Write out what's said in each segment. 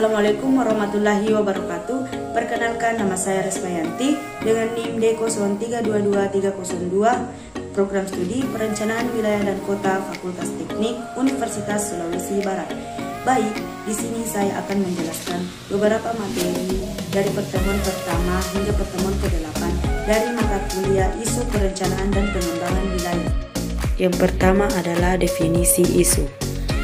Assalamualaikum warahmatullahi wabarakatuh. Perkenalkan, nama saya Resmayanti dengan NIM D0322-302, Program Studi Perencanaan Wilayah dan Kota Fakultas Teknik Universitas Sulawesi Barat. Baik, di sini saya akan menjelaskan beberapa materi dari pertemuan pertama hingga pertemuan ke-8 dari mata kuliah Isu Perencanaan dan Pengembangan Wilayah. Yang pertama adalah definisi isu.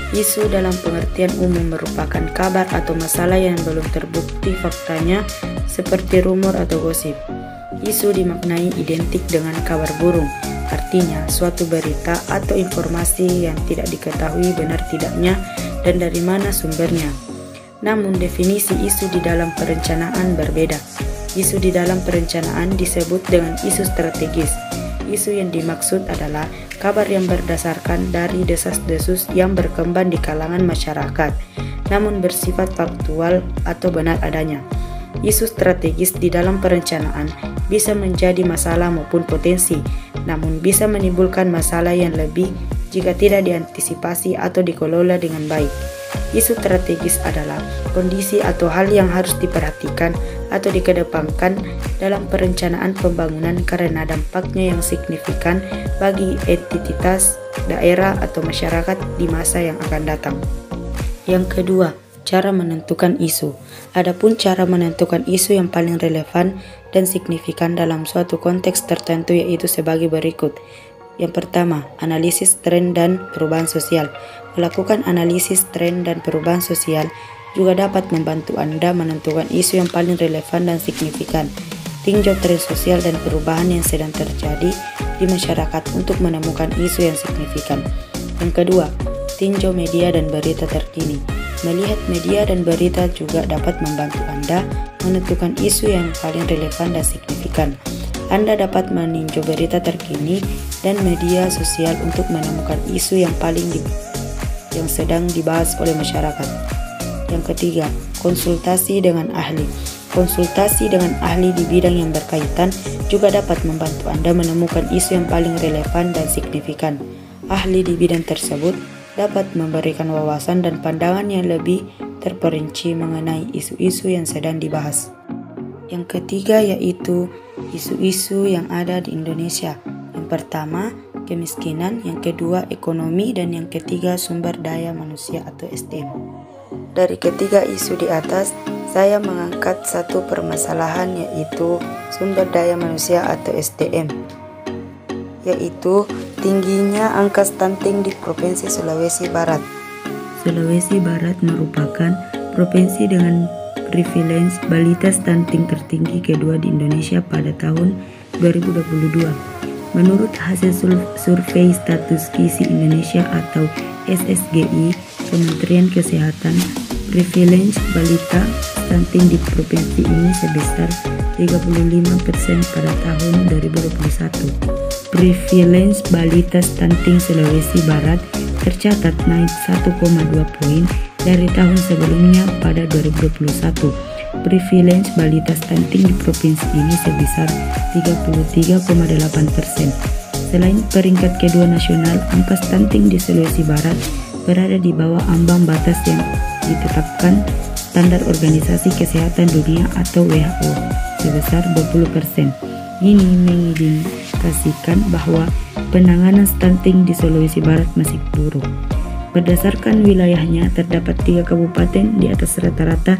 Isu dalam pengertian umum merupakan kabar atau masalah yang belum terbukti faktanya, seperti rumor atau gosip. Isu dimaknai identik dengan kabar burung, artinya suatu berita atau informasi yang tidak diketahui benar tidaknya dan dari mana sumbernya. Namun definisi isu di dalam perencanaan berbeda. Isu di dalam perencanaan disebut dengan isu strategis. Isu yang dimaksud adalah kabar yang berdasarkan dari desas-desus yang berkembang di kalangan masyarakat, namun bersifat faktual atau benar adanya. Isu strategis di dalam perencanaan bisa menjadi masalah maupun potensi, namun bisa menimbulkan masalah yang lebih jika tidak diantisipasi atau dikelola dengan baik. Isu strategis adalah kondisi atau hal yang harus diperhatikan atau dikedepankan dalam perencanaan pembangunan karena dampaknya yang signifikan bagi entitas, daerah, atau masyarakat di masa yang akan datang. Yang kedua, cara menentukan isu. Adapun cara menentukan isu yang paling relevan dan signifikan dalam suatu konteks tertentu yaitu sebagai berikut. Yang pertama, analisis tren dan perubahan sosial. Melakukan analisis tren dan perubahan sosial juga dapat membantu Anda menentukan isu yang paling relevan dan signifikan. Tinjau tren sosial dan perubahan yang sedang terjadi di masyarakat untuk menemukan isu yang signifikan. Yang kedua, tinjau media dan berita terkini. Melihat media dan berita juga dapat membantu Anda menentukan isu yang paling relevan dan signifikan. Anda dapat meninjau berita terkini dan media sosial untuk menemukan isu yang sedang dibahas oleh masyarakat. Yang ketiga, konsultasi dengan ahli. Konsultasi dengan ahli di bidang yang berkaitan juga dapat membantu Anda menemukan isu yang paling relevan dan signifikan. Ahli di bidang tersebut dapat memberikan wawasan dan pandangan yang lebih terperinci mengenai isu-isu yang sedang dibahas. Yang ketiga yaitu isu-isu yang ada di Indonesia. Yang pertama, kemiskinan, yang kedua, ekonomi, dan yang ketiga, sumber daya manusia atau SDM. Dari ketiga isu di atas, saya mengangkat satu permasalahan yaitu sumber daya manusia atau SDM, yaitu tingginya angka stunting di Provinsi Sulawesi Barat. Sulawesi Barat merupakan provinsi dengan prevalence balita stunting tertinggi kedua di Indonesia pada tahun 2022. Menurut hasil survei status gizi Indonesia atau SSGI, Kementerian Kesehatan, prevalence balita stunting di provinsi ini sebesar 35% pada tahun 2021. Prevalence balita stunting Sulawesi Barat tercatat naik 1,2 poin dari tahun sebelumnya pada 2021. Prevalence balita stunting di provinsi ini sebesar 33,8%. Selain peringkat kedua nasional, angka stunting di Sulawesi Barat berada di bawah ambang batas yang ditetapkan Standar Organisasi Kesehatan Dunia atau WHO sebesar 20%. Ini mengindikasikan bahwa penanganan stunting di Sulawesi Barat masih buruk. Berdasarkan wilayahnya, terdapat 3 kabupaten di atas rata-rata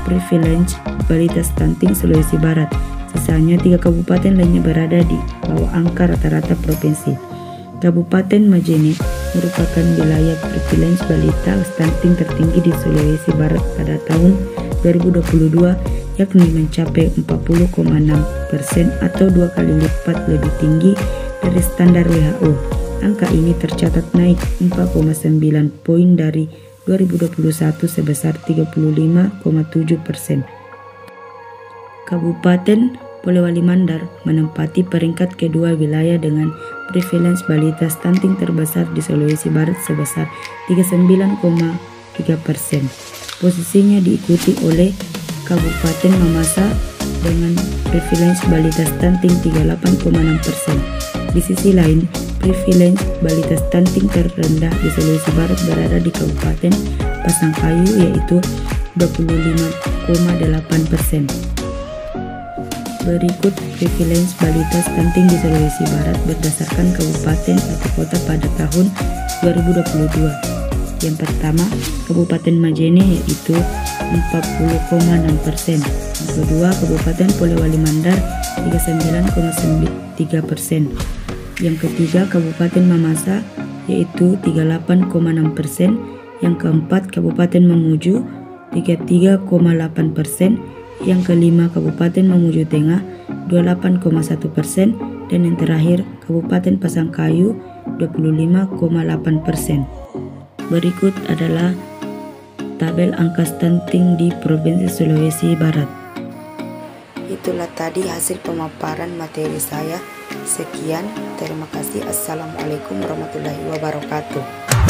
prevalence balita stunting Sulawesi Barat. Sisanya 3 kabupaten lainnya berada di bawah angka rata-rata provinsi. Kabupaten Majene merupakan wilayah prevalence balita stunting tertinggi di Sulawesi Barat pada tahun 2022, yakni mencapai 40,6% atau 2 kali lipat lebih tinggi dari standar WHO. Angka ini tercatat naik 4,9 poin dari 2021 sebesar 35,7%. Kabupaten Polewali Mandar menempati peringkat kedua wilayah dengan prevalence balita stunting terbesar di Sulawesi Barat sebesar 39,3%. Posisinya diikuti oleh Kabupaten Mamasa dengan prevalence balita stunting 38,6%. Di sisi lain, prevalence balita stunting terendah di Sulawesi Barat berada di Kabupaten Pasangkayu yaitu 25,8%. Berikut prevalensi balita stunting di Sulawesi Barat berdasarkan kabupaten atau kota pada tahun 2022. Yang pertama, Kabupaten Majene yaitu 40,6%. Yang kedua, Kabupaten Polewali Mandar 39,3%. Yang ketiga, Kabupaten Mamasa yaitu 38,6%. Yang keempat, Kabupaten Mamuju 33,8%. Yang kelima, Kabupaten Mamuju Tengah 28,1%. Dan yang terakhir, Kabupaten Pasangkayu 25,8%. Berikut adalah tabel angka stunting di Provinsi Sulawesi Barat. Itulah tadi hasil pemaparan materi saya. Sekian, terima kasih. Assalamualaikum warahmatullahi wabarakatuh.